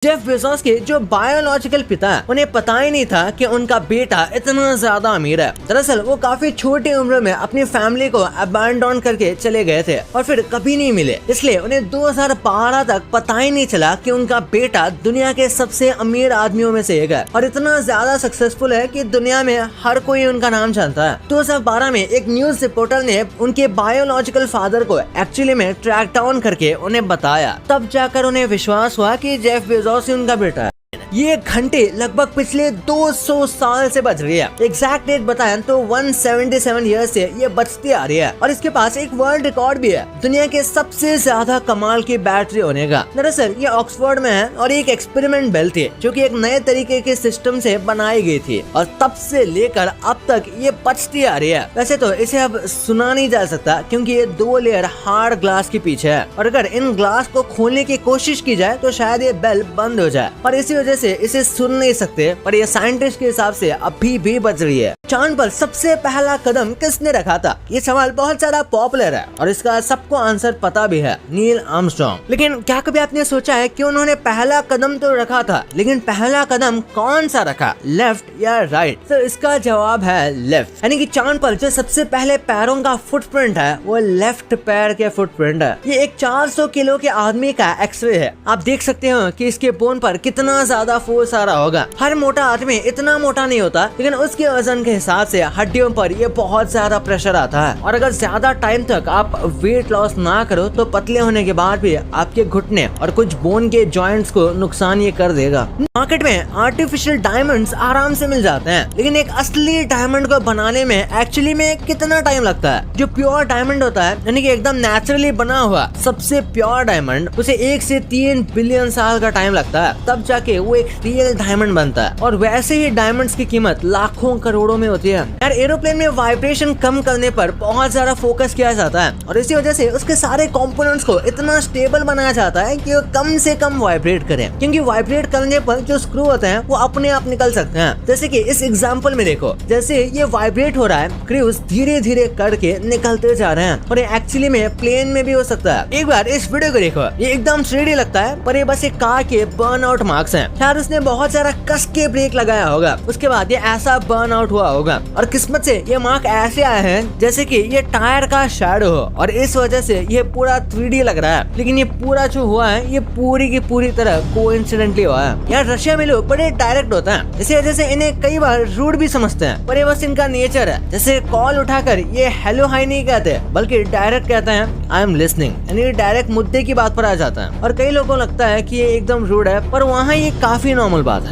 Jeff Bezos के जो biological पिता है उन्हें पता ही नहीं था कि उनका बेटा इतना ज्यादा अमीर है। दरअसल वो काफी छोटी उम्र में अपनी फैमिली को अबैंडन करके चले गए थे और फिर कभी नहीं मिले, इसलिए उन्हें 2012 तक पता ही नहीं चला कि उनका बेटा दुनिया के सबसे अमीर आदमियों में से एक है और इतना ज्यादा सक्सेसफुल है कि दुनिया में हर कोई उनका नाम जानता है। 2012 में एक न्यूज रिपोर्टर ने उनके बायोलॉजिकल फादर को एक्चुअली में ट्रैक डाउन करके उन्हें बताया, तब जाकर उन्हें विश्वास हुआ कि जेफ बेजोस ही उनका बेटा है। ये घंटे लगभग पिछले 200 साल से बज रही है। एग्जैक्ट डेट बताएं तो 177 ईयर्स से ये बजती आ रही है और इसके पास एक वर्ल्ड रिकॉर्ड भी है दुनिया के सबसे ज्यादा कमाल की बैटरी होने का। दरअसल ये ऑक्सफोर्ड में है और एक एक्सपेरिमेंट बेल थी जो कि एक नए तरीके के सिस्टम से बनाई गई थी और तब से लेकर अब तक ये बजती आ रही है। वैसे तो इसे अब सुना नहीं जा सकता क्योंकि ये 2 लेयर हार्ड ग्लास के पीछे है और अगर इन ग्लास को खोलने की कोशिश की जाए तो शायद ये बेल बंद हो जाए और इसी वजह से इसे सुन नहीं सकते, पर ये साइंटिस्ट के हिसाब से अभी भी बज रही है। चांद पर सबसे पहला कदम किसने रखा था? ये सवाल बहुत ज्यादा पॉपुलर है और इसका सबको आंसर पता भी है, नील आर्मस्ट्रांग। लेकिन क्या कभी आपने सोचा है कि उन्होंने पहला कदम तो रखा था, लेकिन पहला कदम कौन सा रखा, लेफ्ट या राइट? तो इसका जवाब है लेफ्ट। यानी कि चांद पर जो सबसे पहले पैरों का फुटप्रिंट है वो लेफ्ट पैर के फुटप्रिंट है। ये एक 400 किलो के आदमी का एक्सरे है। आप देख सकते हो कि इसके बोन पर कितना ज्यादा फोर्स आ रहा होगा। हर मोटा आदमी इतना मोटा नहीं होता, लेकिन उसके वजन के हिसाब से हड्डियों पर ये बहुत ज्यादा प्रेशर आता है और अगर ज्यादा टाइम तक आप वेट लॉस ना करो तो पतले होने के बाद भी आपके घुटने और कुछ बोन के जॉइंट्स को नुकसान ये कर देगा। मार्केट में आर्टिफिशियल डायमंड्स आराम से मिल जाते हैं, लेकिन एक असली डायमंड को बनाने में एक्चुअली में कितना टाइम लगता है? जो प्योर डायमंड होता है, यानी कि एकदम नेचुरली बना हुआ सबसे प्योर डायमंड, उसे 1 से 3 बिलियन साल का टाइम लगता है, तब जाके वो एक रियल डायमंड बनता है। और वैसे ही डायमंड्स की कीमत लाखों करोड़ों में होती है। यार एरोप्लेन में वाइब्रेशन कम करने पर बहुत ज्यादा फोकस किया जाता है और इसी वजह से उसके सारे कंपोनेंट्स को इतना स्टेबल बनाया जाता है कि वो कम से कम वाइब्रेट करें, क्योंकि वाइब्रेट करने पर जो स्क्रू होते हैं वो अपने आप निकल सकते हैं। जैसे कि इस एग्जांपल में देखो, जैसे ये वाइब्रेट हो रहा है, क्रूज धीरे धीरे करके निकलते जा रहे हैं और ये एक्चुअली में प्लेन में भी हो सकता है। एक बार इस वीडियो को देखो, ये एकदम 3D लगता है पर ये बस एक कार के बर्न आउट मार्क्स हैं। यार उसने बहुत सारा कस के ब्रेक लगाया होगा, उसके बाद ये ऐसा बर्न आउट हुआ होगा और किस्मत से ये मार्क ऐसे आए हैं जैसे कि ये टायर का शैडो हो और इस वजह से ये पूरा 3D लग रहा है। लेकिन ये पूरा जो हुआ है ये पूरी की पूरी तरह कोइंसिडेंटली हुआ है। यार रशिया में लोग बड़े डायरेक्ट होते हैं, इसी वजह से इन्हें कई बार रूड भी समझते हैं, पर ये बस इनका नेचर है। जैसे कॉल उठाकर ये हेलो हाई नहीं कहते बल्कि डायरेक्ट कहते हैं आई एम लिसनिंग, यानी डायरेक्ट मुद्दे की बात पर आ जाता है। और कई लोगों को लगता है कि ये एकदम रूड है, पर वहाँ ये काफी नॉर्मल बात है।